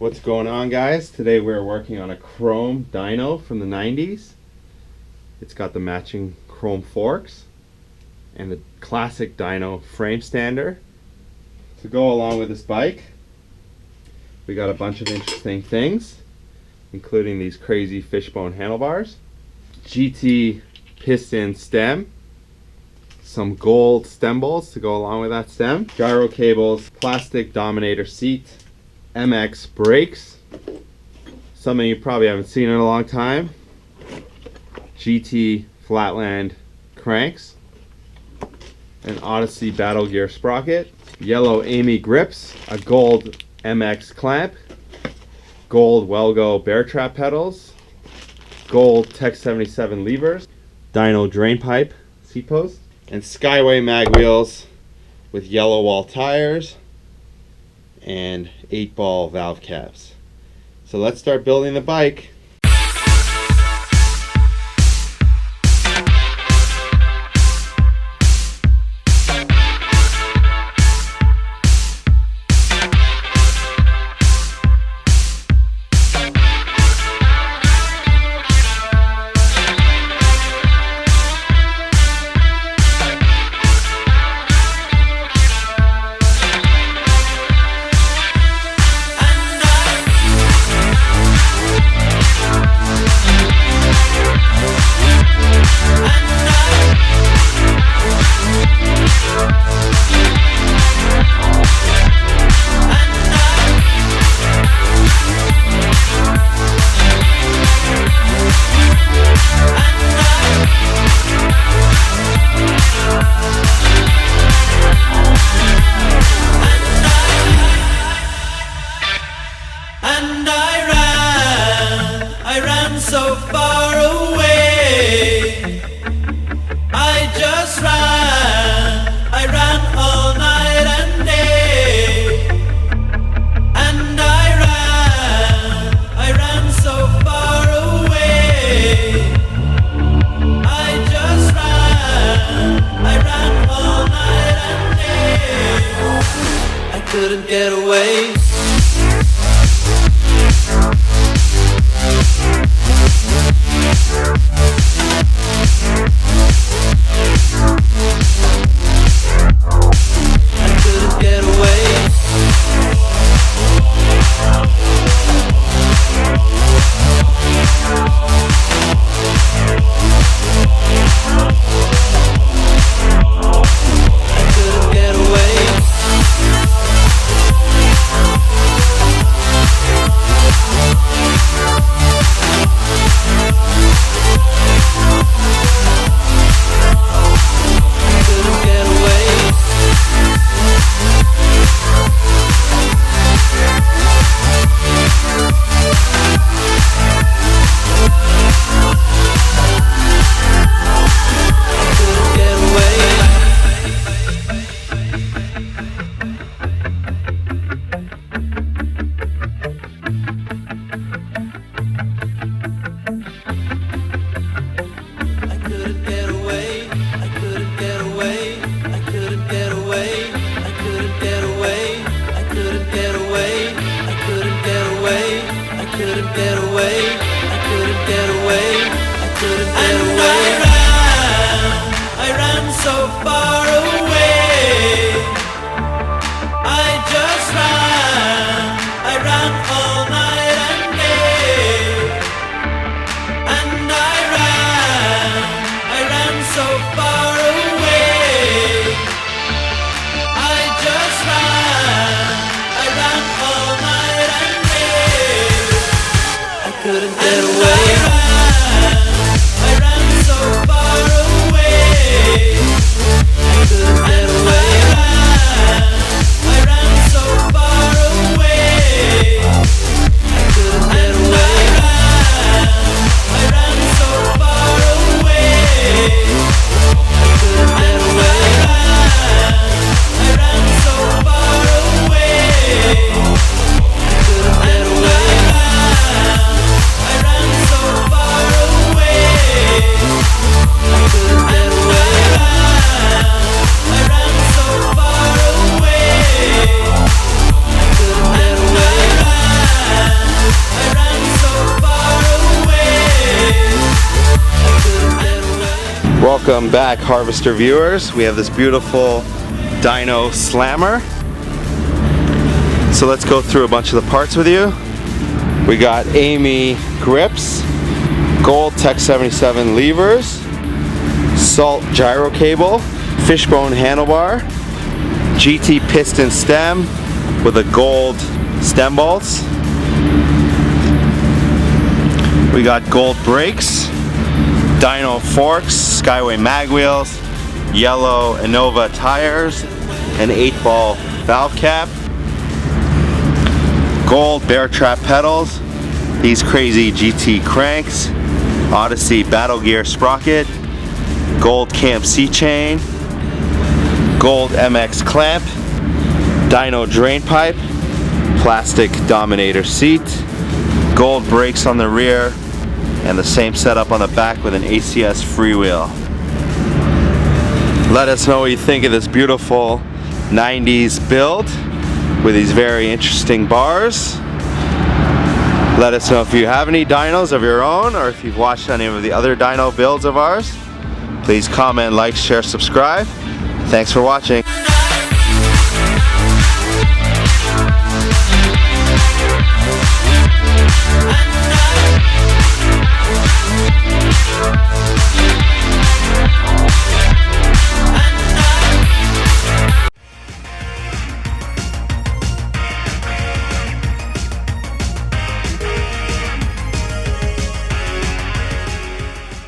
What's going on, guys? Today we're working on a chrome dyno from the 90s. It's got the matching chrome forks and the classic dyno frame stander. To go along with this bike, we got a bunch of interesting things, including these crazy fishbone handlebars, GT piston stem, some gold stem bolts to go along with that stem, gyro cables, plastic Dominator seat, MX brakes, something you probably haven't seen in a long time, GT Flatland cranks, an Odyssey Battle Gear sprocket, yellow Amy grips, a gold MX clamp, gold Welgo bear trap pedals, gold Tech 77 levers, dyno drain pipe seat post, and Skyway mag wheels with yellow wall tires and 8-ball valve caps. So let's start building the bike. I ran so far away. I ran all night and day. And I ran so far away. I ran all night and day. I couldn't get away. I ran so far away. I ran all night and day. And I ran so far away. I ran all night and day. I couldn't get away. Welcome back, Harvester viewers. We have this beautiful dyno slammer. So let's go through a bunch of the parts with you. We got AMI grips, gold Tech 77 levers, salt gyro cable, fishbone handlebar, GT piston stem with a gold stem bolts. We got gold brakes, dyno forks, Skyway mag wheels, yellow Innova tires, an 8-ball valve cap, gold bear trap pedals, these crazy GT cranks, Odyssey battle gear sprocket, gold Camp C chain, gold MX clamp, dyno drain pipe, plastic Dominator seat, gold brakes on the rear, and the same setup on the back with an ACS freewheel. Let us know what you think of this beautiful 90s build with these very interesting bars. Let us know if you have any dynos of your own, or if you've watched any of the other dyno builds of ours. Please comment, like, share, subscribe. Thanks for watching.